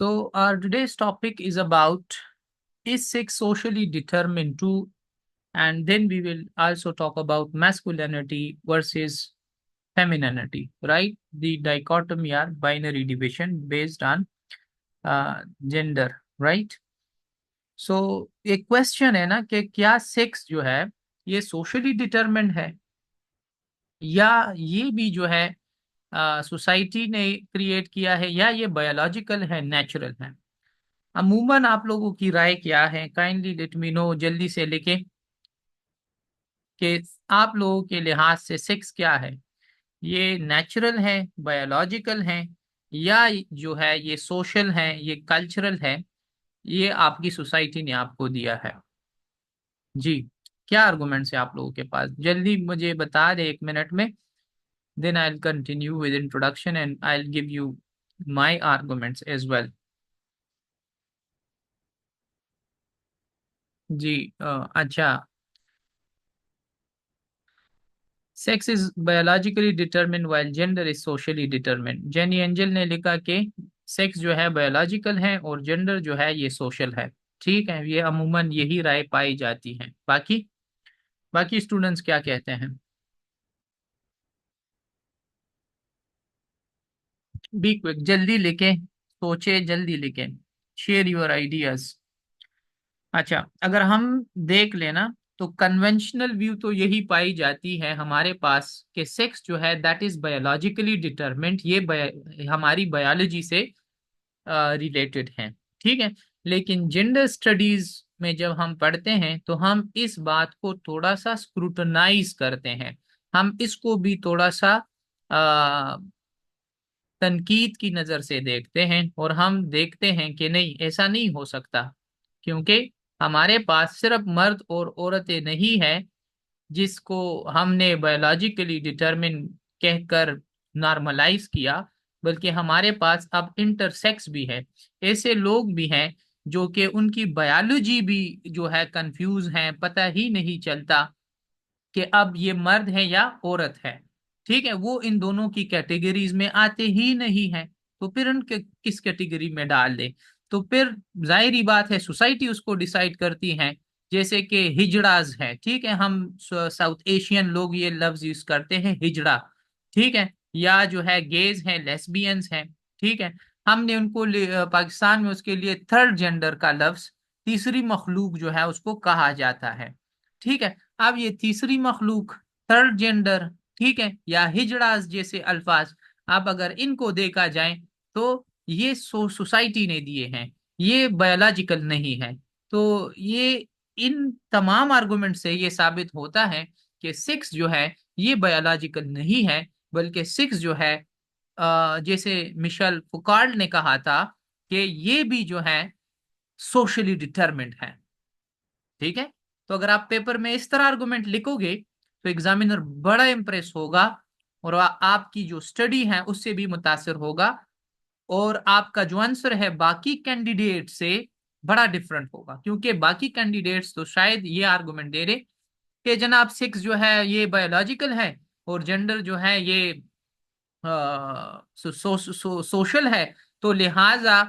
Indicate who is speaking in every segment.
Speaker 1: So our today's topic is about is sex socially determined too, and then we will also talk about masculinity versus femininity, right? The dichotomy or binary division based on gender, right? So एक question है ना कि क्या sex जो है ये socially determined है या ये भी जो है सोसाइटी ने क्रिएट किया है या ये बायोलॉजिकल है, नेचुरल है। अमूमन आप लोगों की राय क्या है? काइंडली लेट मी नो जल्दी से लिखे कि आप लोगों के लिहाज से सेक्स क्या है, ये नेचुरल है, बायोलॉजिकल है, या जो है ये सोशल है, ये कल्चरल है, ये आपकी सोसाइटी ने आपको दिया है। जी, क्या आर्गुमेंट्स है आप लोगों के पास? जल्दी मुझे बता दे 1 मिनट में, then I will continue with introduction and I will give you my arguments as well. जी अच्छा, sex is biologically determined while gender is socially determined. Jenny Angel ने लिखा कि सेक्स जो है बायोलॉजिकल है और जेंडर जो है ये सोशल है। ठीक है, ये अमूमन यही राय पाई जाती है। बाकी बाकी स्टूडेंट्स क्या कहते हैं? बी क्विक, जल्दी लिखें, सोचे, जल्दी लिखें, शेयर योर आइडियाज। अच्छा, अगर हम देख लेना तो कन्वेंशनल व्यू तो यही पाई जाती है हमारे पास कि सेक्स जो है दैट इज बायोलॉजिकली डिटरमिन्ड, ये हमारी बायोलॉजी से रिलेटेड है। ठीक है, लेकिन जेंडर स्टडीज में जब हम पढ़ते हैं तो हम इस बात को थोड़ा सा स्क्रूटनाइज करते हैं, हम इसको भी थोड़ा सा तनकीद की नजर से देखते हैं और हम देखते हैं कि नहीं, ऐसा नहीं हो सकता, क्योंकि हमारे पास सिर्फ मर्द और औरतें नहीं है जिसको हमने बायोलॉजिकली डिटरमिन कहकर नॉर्मलाइज किया, बल्कि हमारे पास अब इंटरसेक्स भी है। ऐसे लोग भी हैं जो कि उनकी बायोलॉजी भी जो है कंफ्यूज है, पता ही नहीं चलता कि अब ये मर्द है या औरत है। ठीक है, वो इन दोनों की कैटेगरीज में आते ही नहीं है, तो फिर उनके किस कैटेगरी में डाल दे? तो फिर जाहिर बात है सोसाइटी उसको डिसाइड करती है। जैसे कि हिजड़ाज है, ठीक है, हम साउथ एशियन लोग ये लफ्ज यूज करते हैं हिजड़ा। ठीक है, या जो है गेज है, लेस्बियंस हैं। ठीक है, हमने उनको पाकिस्तान में उसके लिए थर्ड जेंडर का लफ्ज, तीसरी मखलूक जो है उसको कहा जाता है। ठीक है, अब ये तीसरी मखलूक, थर्ड जेंडर, ठीक है, या हिजड़ास जैसे अल्फाज, अब अगर इनको देखा जाए तो ये सोसाइटी ने दिए हैं, ये बायोलॉजिकल नहीं है। तो ये इन तमाम आर्गुमेंट से ये साबित होता है कि सिक्स जो है ये बायोलॉजिकल नहीं है, बल्कि सिक्स जो है जैसे मिशेल फुकार्ड ने कहा था कि ये भी जो है सोशली डिटरमिन्ड है। ठीक है, तो अगर आप पेपर में इस तरह आर्गुमेंट लिखोगे तो एग्जामिनर बड़ा इंप्रेस होगा और आपकी जो स्टडी है उससे भी मुतासिर होगा, और आपका जो आंसर है बाकी कैंडिडेट से बड़ा डिफरेंट होगा, क्योंकि बाकी कैंडिडेट्स तो शायद ये आर्गुमेंट दे रहे कि जनाब सिक्स जो है ये बायोलॉजिकल है और जेंडर जो है ये सोशल है, तो लिहाजा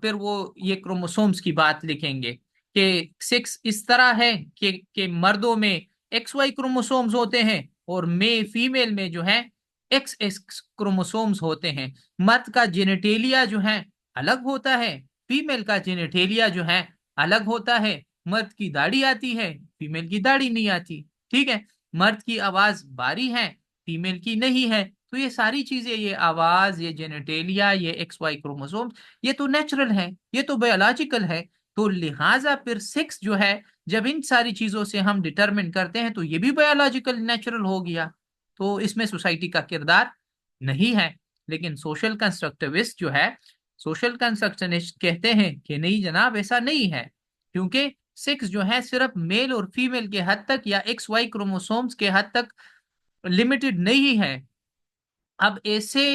Speaker 1: फिर वो ये क्रोमोसोम्स की बात लिखेंगे कि सेक्स इस तरह है कि मर्दों में एक्स वाई क्रोमोसोम्स होते हैं और फीमेल में जो है एक्स एक्स क्रोमोसोम्स होते हैं। मर्द का जेनेटेलिया जो है अलग होता है, फीमेल का जेनेटेलिया जो है अलग होता है। मर्द की दाढ़ी आती है, फीमेल की दाढ़ी नहीं आती। ठीक है, मर्द की आवाज भारी है, फीमेल की नहीं है। तो ये सारी चीजें, ये आवाज, ये जेनेटेलिया, ये एक्स वाई क्रोमोसोम, ये तो नेचुरल है, ये तो बायोलॉजिकल है। तो लिहाजा फिर सेक्स जो है, जब इन सारी चीजों से हम डिटरमिन करते हैं तो ये भी बायोलॉजिकल नेचुरल हो गया। तो इसमें सोसाइटी का किरदार नहीं है। लेकिन सोशल कंस्ट्रक्टिविस्ट जो है, सोशल कंस्ट्रक्शनिस्ट कहते हैं कि नहीं जनाब, ऐसा नहीं है, क्योंकि सेक्स जो है सिर्फ मेल और फीमेल के हद तक या एक्स वाई क्रोमोसोम्स के हद तक लिमिटेड नहीं है। अब ऐसे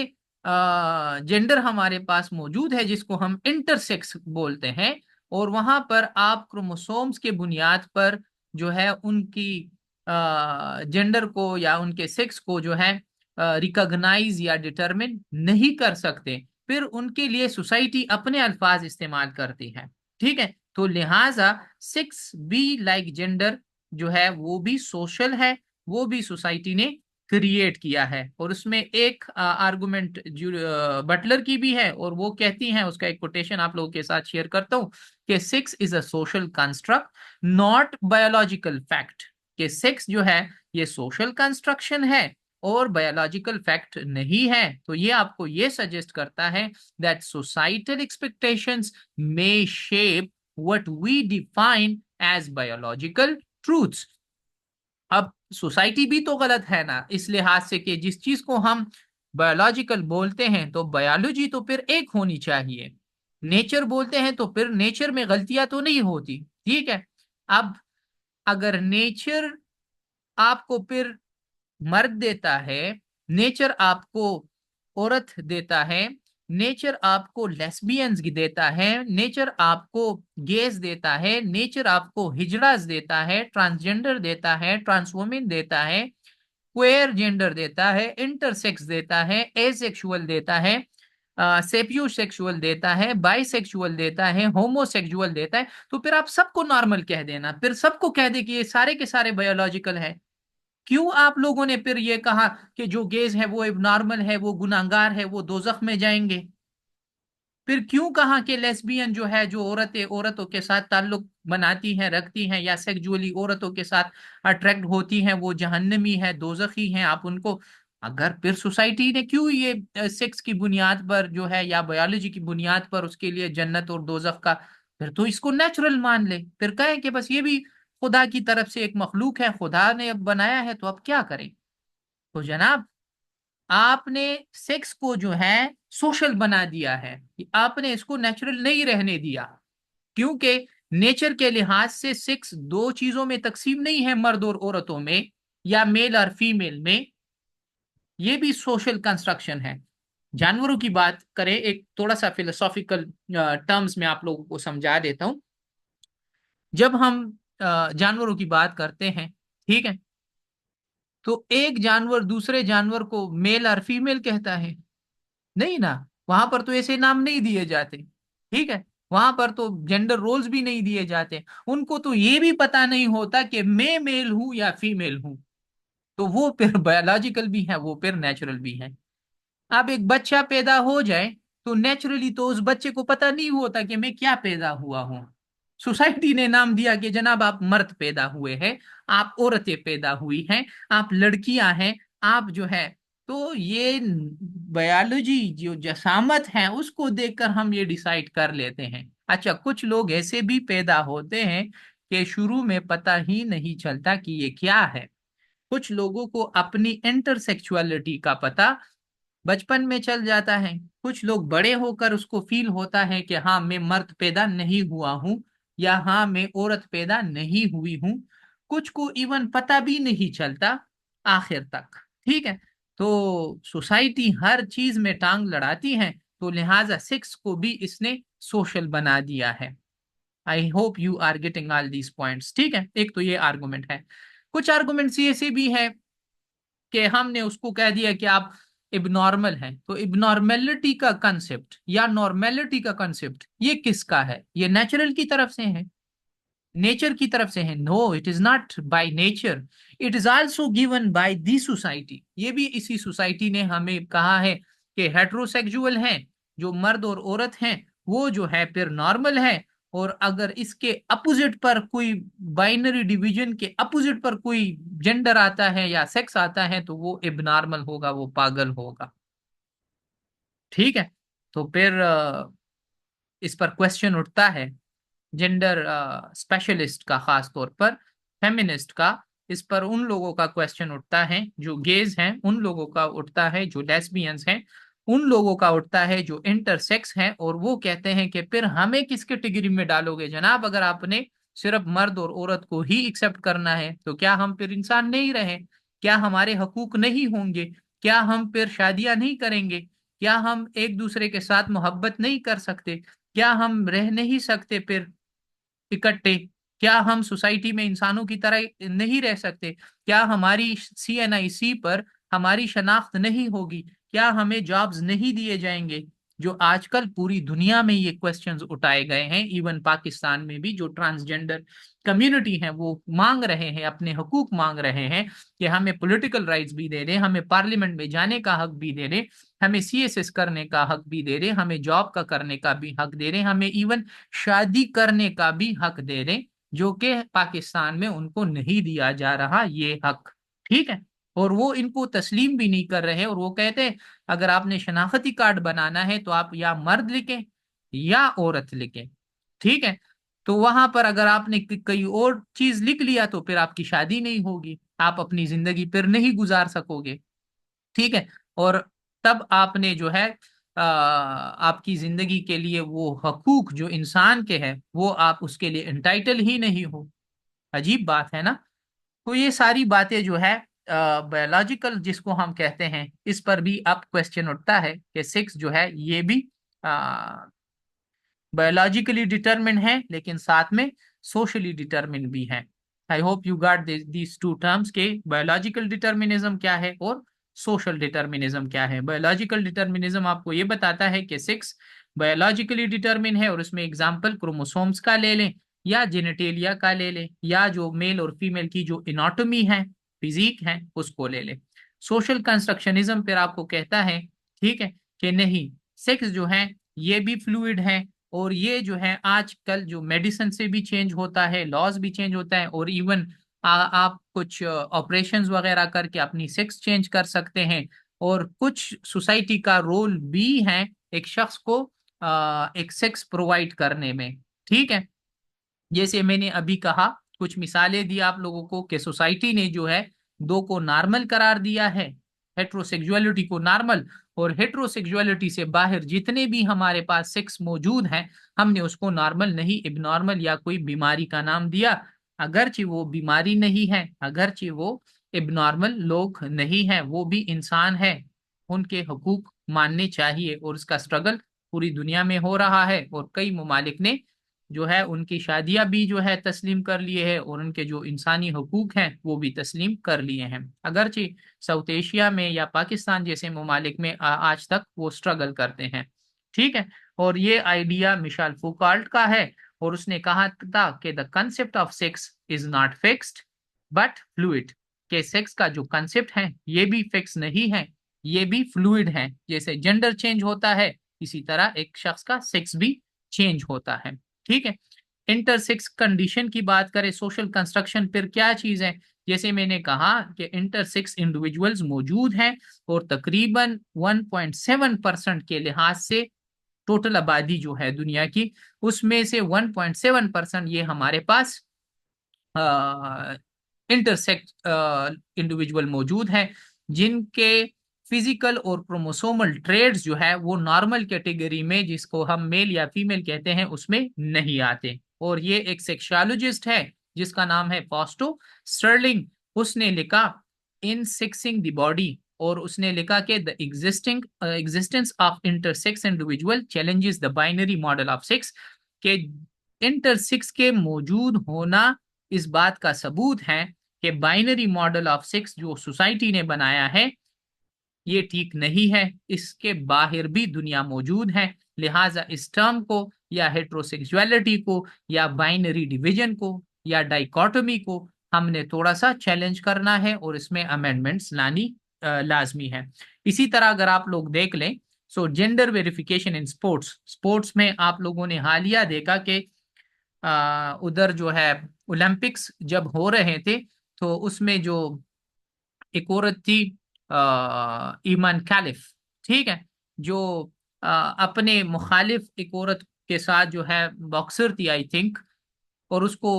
Speaker 1: जेंडर हमारे पास मौजूद है जिसको हम इंटरसेक्स बोलते हैं, और वहां पर आप क्रोमोसोम्स के बुनियाद पर जो है उनकी जेंडर को या उनके सेक्स को जो है रिकॉग्नाइज या डिटरमिन नहीं कर सकते। फिर उनके लिए सोसाइटी अपने अल्फाज इस्तेमाल करती है। ठीक है, तो लिहाजा 6B लाइक जेंडर जो है वो भी सोशल है, वो भी सोसाइटी ने क्रिएट किया है। और उसमें एक आर्गुमेंट बटलर की भी है, और वो कहती हैं, उसका एक कोटेशन आप लोगों के साथ शेयर करता हूं कि sex is a social construct not biological fact. कि सेक्स जो है ये सोशल कंस्ट्रक्शन है और बायोलॉजिकल फैक्ट नहीं है। तो ये आपको ये सजेस्ट करता है that societal expectations may shape what we define as biological truths. अब सोसाइटी भी तो गलत है ना, इस लिहाज से कि जिस चीज को हम बायोलॉजिकल बोलते हैं तो बायोलॉजी तो फिर एक होनी चाहिए, नेचर बोलते हैं तो फिर नेचर में गलतियां तो नहीं होती। ठीक है, अब अगर नेचर आपको फिर मर्द देता है, नेचर आपको औरत देता है, नेचर आपको लेस्बियंस देता है, नेचर आपको गेज देता है, नेचर आपको हिजड़ास देता है, ट्रांसजेंडर देता है, ट्रांसवोमेन देता है, क्वेयर जेंडर देता है, इंटरसेक्स देता है, एसेक्सुअल देता है, सेपियोसेक्सुअल देता है, बाइसेक्सुअल देता है, होमोसेक्सुअल देता है, तो फिर आप सबको नॉर्मल कह देना, फिर सबको कह दे कि ये सारे के सारे बायोलॉजिकल है। क्यों आप लोगों ने फिर ये कहा कि जो गेज है वो नॉर्मल है, वो गुनाहगार है, वो दोजख में जाएंगे? फिर क्यों कहा कि लेस्बियन जो है, जो औरतें औरतों के साथ ताल्लुक बनाती हैं, रखती हैं, या सेक्सुअली औरतों के साथ अट्रैक्ट होती हैं, वो जहन्नमी है, दोजखी हैं, आप उनको? अगर फिर सोसाइटी ने क्यों ये सेक्स की बुनियाद पर जो है या बायोलॉजी की बुनियाद पर उसके लिए जन्नत और दोजख का, फिर तो इसको नेचुरल मान ले, फिर कहें कि बस ये भी खुदा की तरफ से एक मखलूक है, खुदा ने अब बनाया है तो अब क्या करें? तो जनाब, आपने सेक्स को जो है सोशल बना दिया है, आपने इसको नेचुरल नहीं रहने दिया। क्योंकि नेचर के लिहाज से सेक्स दो चीजों में तकसीम नहीं है, मर्द और औरतों में या मेल और फीमेल में, ये भी सोशल कंस्ट्रक्शन है। जानवरों की बात करें, एक थोड़ा सा फिलोसॉफिकल टर्म्स में आप लोगों को समझा देता हूं। जब हम जानवरों की बात करते हैं, ठीक है, तो एक जानवर दूसरे जानवर को मेल और फीमेल कहता है? नहीं ना, वहां पर तो ऐसे नाम नहीं दिए जाते। ठीक है, वहां पर तो जेंडर रोल्स भी नहीं दिए जाते, उनको तो ये भी पता नहीं होता कि मैं मेल हूं या फीमेल हूं। तो वो फिर बायोलॉजिकल भी है, वो फिर नेचुरल भी है। अब एक बच्चा पैदा हो जाए तो नेचुरली तो उस बच्चे को पता नहीं होता कि मैं क्या पैदा हुआ हूं। सोसाइटी ने नाम दिया कि जनाब आप मर्द पैदा हुए हैं, आप औरतें पैदा हुई हैं, आप लड़कियां हैं, आप जो है। तो ये बायोलॉजी जो जसामत है उसको देखकर हम ये डिसाइड कर लेते हैं। अच्छा, कुछ लोग ऐसे भी पैदा होते हैं कि शुरू में पता ही नहीं चलता कि ये क्या है। कुछ लोगों को अपनी इंटरसेक्सुअलिटी का पता बचपन में चल जाता है, कुछ लोग बड़े होकर उसको फील होता है कि हाँ मैं मर्द पैदा नहीं हुआ हूं, या हाँ मैं औरत पैदा नहीं हुई हूं। कुछ को इवन पता भी नहीं चलता आखिर तक। ठीक है, तो सोसाइटी हर चीज में टांग लड़ाती है, तो लिहाजा सेक्स को भी इसने सोशल बना दिया है। I hope you are getting all these points. ठीक है, एक तो ये आर्गुमेंट है। कुछ आर्गुमेंट्स ऐसे भी है कि हमने उसको कह दिया कि आप इबनॉर्मल हैं, तो इबनॉर्मेलिटी का कंसेप्ट या नॉर्मेलिटी का कंसेप्ट ये किसका है? ये नेचुरल की तरफ से है, नेचर की तरफ से है? No, it is not by nature, it is also given by the society. ये भी इसी सोसाइटी ने हमें कहा है कि हेट्रोसेक्सुअल हैं, जो मर्द और औरत हैं, वो जो है फिर नॉर्मल है। और अगर इसके अपोजिट पर कोई बाइनरी डिवीजन के अपोजिट पर कोई जेंडर आता है या सेक्स आता है तो वो एबनॉर्मल होगा, वो पागल होगा। ठीक है, तो फिर इस पर क्वेश्चन उठता है जेंडर स्पेशलिस्ट का, खास तौर पर फेमिनिस्ट का। इस पर उन लोगों का क्वेश्चन उठता है जो गेज हैं, उन लोगों का उठता है जो लेस्बियंस हैं, उन लोगों का उठता है जो इंटरसेक्स हैं। और वो कहते हैं कि फिर हमें किस कैटेगरी में डालोगे जनाब? अगर आपने सिर्फ मर्द और औरत को ही एक्सेप्ट करना है तो क्या हम फिर इंसान नहीं रहे? क्या हमारे हकूक नहीं होंगे? क्या हम फिर शादियां नहीं करेंगे? क्या हम एक दूसरे के साथ मोहब्बत नहीं कर सकते? क्या हम रह नहीं सकते फिर इकट्ठे? क्या हम सोसाइटी में इंसानों की तरह नहीं रह सकते? क्या हमारी CNIC पर हमारी शनाख्त नहीं होगी? क्या हमें जॉब्स नहीं दिए जाएंगे? जो आजकल पूरी दुनिया में ये क्वेश्चंस उठाए गए हैं, इवन पाकिस्तान में भी जो ट्रांसजेंडर कम्युनिटी है वो मांग रहे हैं, अपने हकूक मांग रहे हैं कि हमें पॉलिटिकल राइट्स भी दे दें, हमें पार्लियामेंट में जाने का हक भी दे दें, हमें सीएसएस करने का हक भी दे दें, हमें जॉब का करने का भी हक दे दें, हमें इवन शादी करने का भी हक दे दें, जो कि पाकिस्तान में उनको नहीं दिया जा रहा ये हक। ठीक है। और वो इनको तस्लीम भी नहीं कर रहे, और वो कहते हैं अगर आपने शनाख्ती कार्ड बनाना है तो आप या मर्द लिखें या औरत लिखें। ठीक है। तो वहां पर अगर आपने कोई और चीज लिख लिया तो फिर आपकी शादी नहीं होगी, आप अपनी जिंदगी फिर नहीं गुजार सकोगे। ठीक है। और तब आपने जो है आपकी जिंदगी के लिए वो हकूक जो इंसान के हैं वो आप उसके लिए एंटाइटल ही नहीं हो। अजीब बात है ना। तो ये सारी बातें जो है बायोलॉजिकल जिसको हम कहते हैं, इस पर भी अब क्वेश्चन उठता है कि सेक्स जो है ये भी बायोलॉजिकली डिटरमिन है, लेकिन साथ में सोशली डिटरमिन भी है। I hope you got these two terms के बायोलॉजिकल डिटर्मिनिज्म क्या है और सोशल डिटर्मिनिज्म क्या है। बायोलॉजिकल डिटर्मिनिज्म आपको ये बताता है कि सेक्स बायोलॉजिकली डिटरमिन है, और उसमें एग्जाम्पल क्रोमोसोम्स का ले लें या जेनेटेलिया का ले लें या जो मेल और फीमेल की जो इनाटॉमी है, फिजिक है, उसको ले लें। सोशल कंस्ट्रक्शनिज्म फिर आपको कहता है, ठीक है, कि नहीं, सेक्स जो है ये भी फ्लूइड है, और ये जो है आजकल जो मेडिसिन से भी चेंज होता है, लॉज भी चेंज होता है, और इवन आप कुछ ऑपरेशंस वगैरह करके अपनी सेक्स चेंज कर सकते हैं। और कुछ सोसाइटी का रोल भी है एक शख्स को एक सेक्स प्रोवाइड करने में। ठीक है। जैसे मैंने अभी कहा, कुछ मिसालें दी आप लोगों को कि सोसाइटी ने जो है दो को नॉर्मल करार दिया है, हेट्रोसेक्सुअलिटी को नॉर्मल, और हेट्रोसेक्सुअलिटी से बाहर जितने भी हमारे पास सेक्स मौजूद हैं हमने उसको नॉर्मल नहीं इबनॉर्मल या कोई बीमारी का नाम दिया। अगरचे वो बीमारी नहीं है, अगरचे वो इबनॉर्मल लोग नहीं है, वो भी इंसान है, उनके हकूक मानने चाहिए। और उसका स्ट्रगल पूरी दुनिया में हो रहा है, और कई ममालिक ने जो है उनकी शादियां भी जो है तस्लीम कर लिए हैं, और उनके जो इंसानी हकूक हैं वो भी तस्लीम कर लिए हैं। अगरचे साउथ एशिया में या पाकिस्तान जैसे ममालिक में आज तक वो स्ट्रगल करते हैं। ठीक है। और ये आइडिया मिशाल फुकाल्ट का है, और उसने कहा था कि the concept of sex is not fixed but fluid. के सेक्स का जो कंसेप्ट है ये भी फिक्स नहीं है, ये भी फ्लूइड है। जैसे जेंडर चेंज होता है इसी तरह एक शख्स का सेक्स भी चेंज होता है। ठीक है। इंटरसेक्स कंडीशन की बात करें, सोशल कंस्ट्रक्शन फिर क्या चीज है। जैसे मैंने कहा कि इंटरसेक्स इंडिविजुअल्स मौजूद हैं, और तकरीबन 1.7% के लिहाज से टोटल आबादी जो है दुनिया की, उसमें से 1.7% ये हमारे पास इंटरसेक्ट इंडिविजुअल मौजूद हैं, जिनके फिजिकल और क्रोमोसोमल ट्रेड्स जो है वो नॉर्मल कैटेगरी में, जिसको हम मेल या फीमेल कहते हैं, उसमें नहीं आते। और ये एक सेक्सुअलॉजिस्ट है जिसका नाम है फॉस्टो स्टर्लिंग। उसने लिखा इन सेक्सिंग द बॉडी, और उसने लिखा कि the existence of intersex individual challenges the binary model of sex. के इंटरसेक्स के मौजूद होना इस बात का सबूत है कि बाइनरी मॉडल ऑफ सेक्स जो सोसाइटी ने बनाया है ये ठीक नहीं है, इसके बाहर भी दुनिया मौजूद है। लिहाजा इस टर्म को या हेट्रोसेक्सुअलिटी को या बाइनरी डिवीजन को या डाइकोटोमी को हमने थोड़ा सा चैलेंज करना है, और इसमें अमेंडमेंट्स लानी लाजमी है। इसी तरह अगर आप लोग देख लें, सो gender verification in sports, sports में आप लोगों ने हालिया देखा कि उधर जो है ओलंपिक्स जब हो रहे थे तो उसमें जो एक औरत थी ईमान खालिफ, ठीक है, जो अपने मुखालिफ एक औरत के साथ जो है बॉक्सर थी आई थिंक, और उसको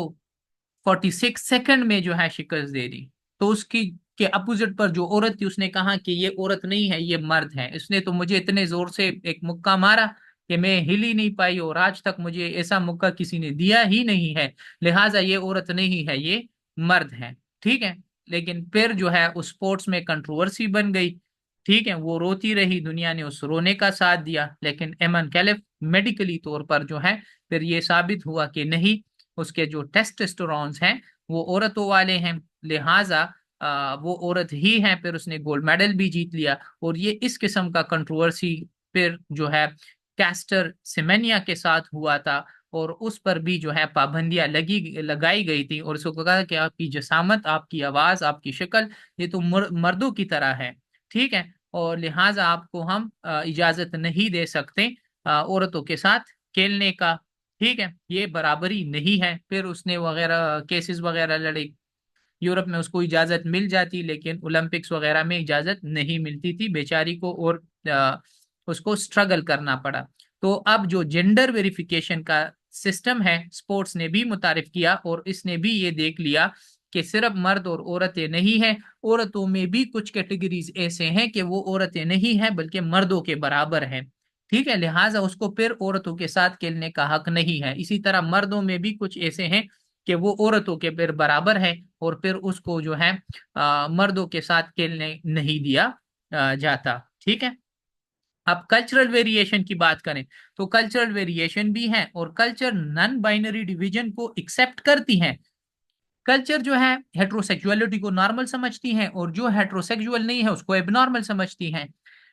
Speaker 1: 46 सेकंड में जो है शिकस्त दे दी। तो उसकी के अपोजिट पर जो औरत थी उसने कहा कि ये औरत नहीं है, ये मर्द है, इसने तो मुझे इतने जोर से एक मुक्का मारा कि मैं हिल ही नहीं पाई, और आज तक मुझे ऐसा मुक्का किसी ने दिया ही नहीं है, लिहाजा ये औरत नहीं है, ये मर्द है। ठीक है। लेकिन फिर जो है उस स्पोर्ट्स में कंट्रोवर्सी बन गई। ठीक है। वो रोती रही, दुनिया ने उस रोने का साथ दिया, लेकिन एमन कैलिफ मेडिकली तौर पर जो है फिर ये साबित हुआ कि नहीं, उसके जो टेस्टोस्टेरोन्स हैं वो औरतों वाले हैं, लिहाजा वो औरत ही है। फिर उसने गोल्ड मेडल भी जीत लिया, और ये इस किस्म का कंट्रोवर्सी फिर जो है कैस्टर सेमेनिया के साथ हुआ था, और उस पर भी जो है पाबंदियां लगाई गई थी, और उसको कहा कि आपकी जसामत, आपकी आवाज, आपकी शक्ल, ये तो मर्दों की तरह है, ठीक है, और लिहाजा आपको हम इजाजत नहीं दे सकते औरतों के साथ खेलने का, ठीक है, ये बराबरी नहीं है। फिर उसने वगैरह केसेस वगैरह लड़े, यूरोप में उसको इजाजत मिल जाती, लेकिन ओलंपिक्स वगैरह में इजाजत नहीं मिलती थी बेचारी को, और उसको स्ट्रगल करना पड़ा। तो अब जो जेंडर वेरिफिकेशन का सिस्टम है, स्पोर्ट्स ने भी मुतारिफ किया, और इसने भी ये देख लिया कि सिर्फ मर्द और औरतें नहीं हैं, औरतों में भी कुछ कैटेगरीज ऐसे हैं कि वो औरतें नहीं हैं बल्कि मर्दों के बराबर हैं, ठीक है, लिहाजा उसको फिर औरतों के साथ खेलने का हक नहीं है। इसी तरह मर्दों में भी कुछ ऐसे हैं कि वो औरतों के फिर बराबर है, और फिर उसको जो है मर्दों के साथ खेलने नहीं दिया जाता, ठीक है। अब कल्चरल वेरिएशन की बात करें तो कल्चरल वेरिएशन भी है, और कल्चर नॉन बाइनरी डिवीजन को एक्सेप्ट करती हैं। कल्चर जो है हेट्रोसेक्सुअलिटी को नॉर्मल समझती हैं, और जो हेट्रोसेक्सुअल नहीं है उसको एबनॉर्मल समझती हैं।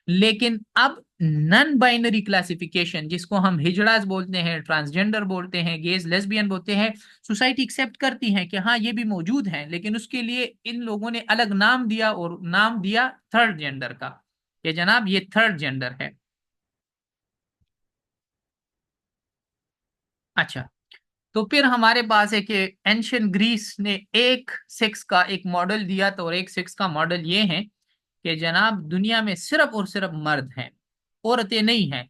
Speaker 1: लेकिन अब नॉन बाइनरी क्लासिफिकेशन, जिसको हम हिजड़ास बोलते हैं, ट्रांसजेंडर बोलते हैं, गेज लेस्बियन बोलते हैं, सोसाइटी एक्सेप्ट करती है कि हाँ ये भी मौजूद है, लेकिन उसके लिए इन लोगों ने अलग नाम दिया, और नाम दिया थर्ड जेंडर का, कि जनाब ये थर्ड जेंडर है। अच्छा, तो फिर हमारे पास है कि एंशियंट ग्रीस ने एक सेक्स का एक मॉडल दिया, तो और एक सेक्स का मॉडल ये है कि जनाब दुनिया में सिर्फ और सिर्फ मर्द हैं, औरतें नहीं हैं।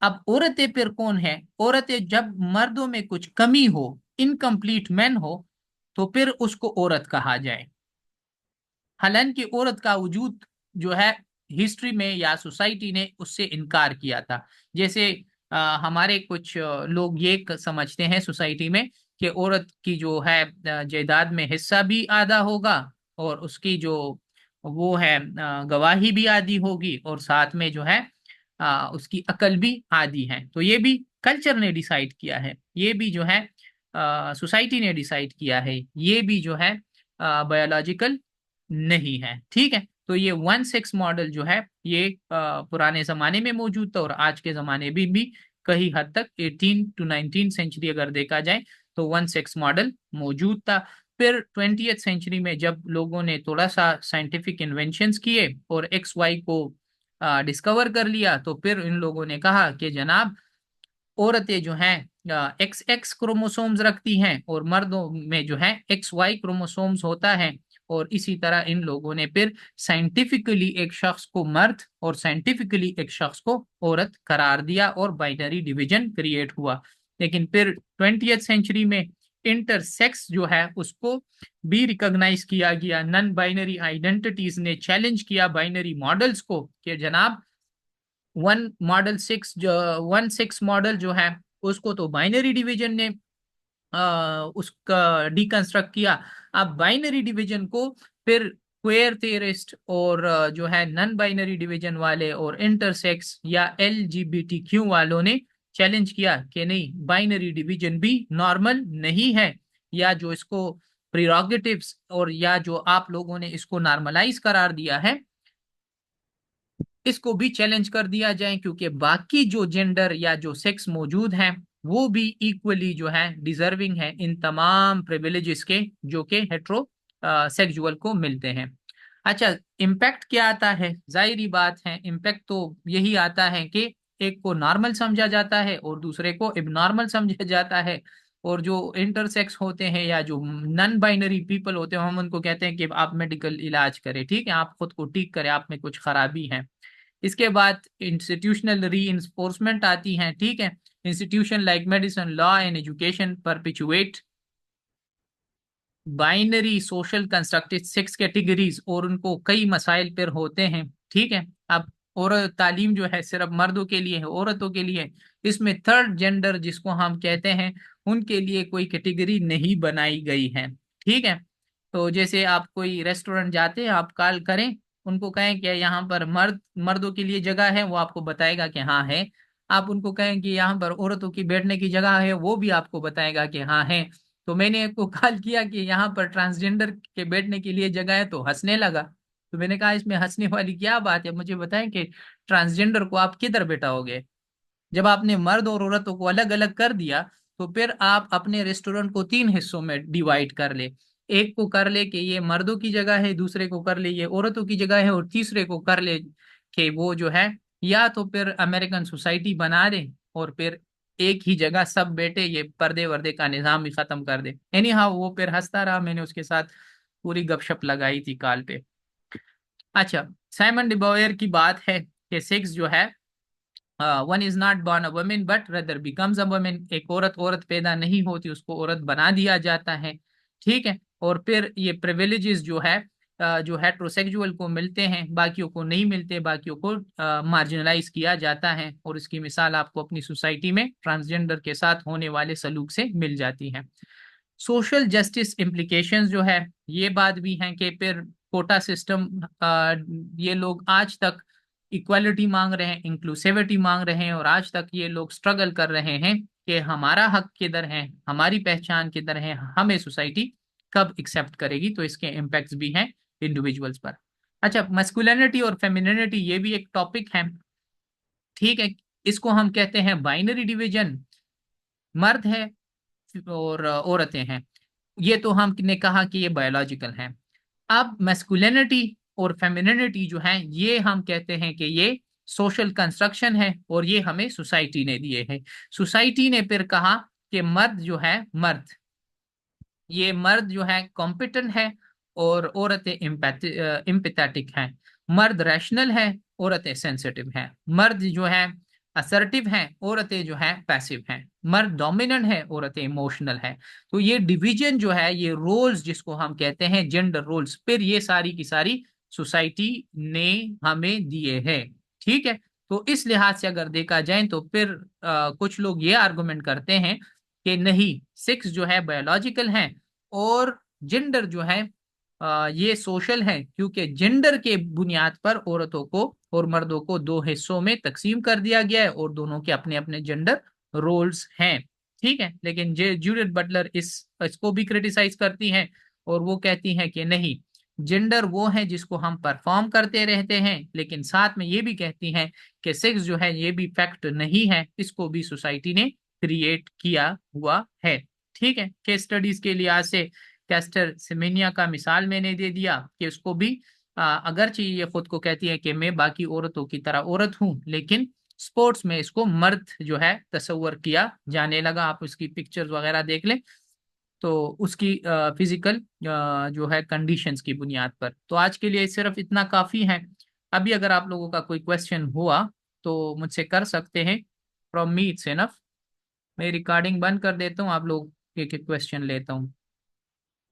Speaker 1: अब औरतें फिर कौन है? औरतें जब मर्दों में कुछ कमी हो, इनकम्प्लीट मैन हो, तो फिर उसको औरत कहा जाए। हालांकि औरत का वजूद जो है हिस्ट्री में या सोसाइटी ने उससे इनकार किया था। जैसे हमारे कुछ लोग ये समझते हैं सोसाइटी में कि औरत की जो है जायदाद में हिस्सा भी आधा होगा, और उसकी जो वो है गवाही भी आधी होगी, और साथ में जो है उसकी अकल भी आधी है। तो ये भी कल्चर ने डिसाइड किया है, ये भी जो है सोसाइटी ने डिसाइड किया है, ये भी जो है बायोलॉजिकल नहीं है, ठीक है। तो ये वन सेक्स मॉडल जो है ये पुराने जमाने में मौजूद था, और आज के जमाने में भी कई हद तक 18 टू 19 सेंचुरी अगर देखा जाए तो वन सेक्स मॉडल मौजूद था। फिर 20th सेंचुरी में जब लोगों ने थोड़ा सा साइंटिफिक इन्वेंशंस किए और एक्स वाई को डिस्कवर कर लिया, तो फिर इन लोगों ने कहा कि जनाब औरतें जो हैं एक्स एक्स क्रोमोसोम्स रखती हैं, और मर्दों में जो है एक्स वाई क्रोमोसोम्स होता है। और इसी तरह इन लोगों ने फिर साइंटिफिकली एक शख्स को मर्द और साइंटिफिकली एक शख्स को औरत करार दिया, और बाइनरी डिवीजन क्रिएट हुआ। लेकिन फिर 20th सेंचुरी में इंटरसेक्स जो है उसको भी रिकॉग्नाइज किया गया। नॉन बाइनरी आइडेंटिटीज ने चैलेंज किया बाइनरी मॉडल्स को कि जनाब वन सिक्स मॉडल जो है उसको तो बाइनरी डिवीजन ने उसका डिकंस्ट्रक्ट किया। अब बाइनरी डिवीजन को फिर क्वेयर थियरिस्ट और जो है नॉन बाइनरी डिवीजन वाले और इंटरसेक्स या LGBTQ वालों ने चैलेंज किया कि नहीं, बाइनरी डिवीजन भी नॉर्मल नहीं है, या जो इसको प्रिरोगेटिव्स और या जो आप लोगों ने इसको नॉर्मलाइज करार दिया है, इसको भी चैलेंज कर दिया जाए, क्योंकि बाकी जो जेंडर या जो सेक्स मौजूद हैं वो भी इक्वली जो है डिजर्विंग है इन तमाम प्रिविलेजेस के जो कि हेट्रो सेक्सुअल को मिलते हैं। अच्छा, इम्पैक्ट क्या आता है? जाहिर बात है, इम्पैक्ट तो यही आता है कि एक को नॉर्मल समझा जाता है और दूसरे को इबनॉर्मल समझा जाता है। और जो इंटरसेक्स होते हैं या जो नॉन बाइनरी पीपल होते हैं, हम उनको कहते हैं कि आप मेडिकल इलाज करें, ठीक है, आप खुद को ठीक करें, आप में कुछ खराबी है। इसके बाद इंस्टीट्यूशनल री इन्फोर्समेंट आती हैं, ठीक है। Institution like medicine, law and education perpetuate binary social constructed sex categories, और उनको कई मसाइल पर होते हैं, ठीक है। अब और तालीम जो है सिर्फ मर्दों के लिए है, औरतों के लिए, इसमें थर्ड जेंडर जिसको हम कहते हैं उनके लिए कोई कैटेगरी नहीं बनाई गई है, ठीक है। तो जैसे आप कोई रेस्टोरेंट जाते हैं, आप कॉल करें, उनको कहें कि यहाँ पर मर्दों के लिए जगह है, वो आपको बताएगा कि हाँ है। आप उनको कहें कि यहाँ पर औरतों की बैठने की जगह है, वो भी आपको बताएगा कि हाँ है। तो मैंने आपको कॉल किया कि यहाँ पर ट्रांसजेंडर के बैठने के लिए जगह है, तो हंसने लगा। तो मैंने कहा इसमें हंसने वाली क्या बात है, मुझे बताएं कि ट्रांसजेंडर को आप किधर बैठाओगे? जब आपने मर्द और औरतों को अलग अलग कर दिया, तो फिर आप अपने रेस्टोरेंट को तीन हिस्सों में डिवाइड कर ले। एक को कर ले कि ये मर्दों की जगह है, दूसरे को कर ले ये औरतों की जगह है, और तीसरे को कर ले कि वो जो है, या तो फिर अमेरिकन सोसाइटी बना दे और फिर एक ही जगह सब बैठे, ये पर्दे वर्दे का निजाम ही खत्म कर दे। एनी हाउ वो फिर हंसता रहा, मैंने उसके साथ पूरी गपशप लगाई थी कॉल पे। अच्छा, साइमन डिबॉयर की बात है कि सेक्स जो है, one is not born a woman but rather becomes a woman. एक औरत औरत पैदा नहीं होती, उसको औरत बना दिया जाता है। ठीक है, और फिर ये प्रिविलेजेस जो है, जो हेट्रोसेक्सुअल को मिलते हैं बाकियों को नहीं मिलते, बाकियों को मार्जिनलाइज किया जाता है। और इसकी मिसाल आपको अपनी सोसाइटी में ट्रांसजेंडर के साथ होने वाले सलूक से मिल जाती है। सोशल जस्टिस इम्प्लीकेशंस जो है, ये बात भी है कि फिर कोटा सिस्टम, ये लोग आज तक इक्वालिटी मांग रहे हैं, इंक्लूसिविटी मांग रहे हैं, और आज तक ये लोग स्ट्रगल कर रहे हैं कि हमारा हक किधर है, हमारी पहचान किधर है, हमें सोसाइटी कब एक्सेप्ट करेगी। तो इसके इम्पैक्ट्स भी हैं इंडिविजुअल्स पर। अच्छा, मस्कुलिनिटी और फेमिनिनिटी, ये भी एक टॉपिक है। ठीक है, इसको हम कहते हैं बाइनरी डिवीजन। मर्द है और औरतें हैं, ये तो हमने कहा कि ये बायोलॉजिकल है। अब मैस्कुलिनिटी और फेमिनिनिटी जो है, ये हम कहते हैं कि ये सोशल कंस्ट्रक्शन है, और ये हमें सोसाइटी ने दिए हैं। सोसाइटी ने फिर कहा कि मर्द जो है, मर्द, ये मर्द जो है कॉम्पिटेंट है, और औरतें इम्पैथेटिक हैं। मर्द रैशनल है, औरतें सेंसिटिव हैं। मर्द जो है असर्टिव हैं, औरतें जो है पैसिव हैं। मर्द डोमिनेंट है, औरतें इमोशनल है। तो ये डिवीजन जो है, ये रोल्स जिसको हम कहते हैं जेंडर रोल्स, फिर ये सारी की सारी सोसाइटी ने हमें दिए हैं। ठीक है, तो इस लिहाज से अगर देखा जाए तो फिर कुछ लोग ये आर्गुमेंट करते हैं कि नहीं, सेक्स जो है बायोलॉजिकल है, और जेंडर जो है ये सोशल है, क्योंकि जेंडर के बुनियाद पर औरतों को और मर्दों को दो हिस्सों में तकसीम कर दिया गया है, और दोनों के अपने अपने जेंडर रोल्स हैं। ठीक है, लेकिन जे जूडिथ बटलर इसको भी क्रिटिसाइज करती हैं, और वो कहती हैं कि नहीं, जेंडर वो है जिसको हम परफॉर्म करते रहते हैं, लेकिन साथ में ये भी कहती हैं कि सेक्स जो है ये भी फैक्ट नहीं है, इसको भी सोसाइटी ने क्रिएट किया हुआ है। ठीक है, केस स्टडीज के लिहाज से कैस्टर सेमेनिया का मिसाल मैंने दे दिया कि उसको भी अगरचे ये खुद को कहती है कि मैं बाकी औरतों की तरह औरत हूं, लेकिन स्पोर्ट्स में इसको मर्द जो है तस्वर किया जाने लगा। आप उसकी पिक्चर्स वगैरह देख लें, तो उसकी फिजिकल जो है कंडीशंस की बुनियाद पर। तो आज के लिए सिर्फ इतना काफी है। अभी अगर आप लोगों का कोई क्वेश्चन हुआ तो मुझसे कर सकते हैं। From me it's enough. मैं रिकॉर्डिंग बंद कर देता हूँ, आप लोग एक एक क्वेश्चन लेता हूँ।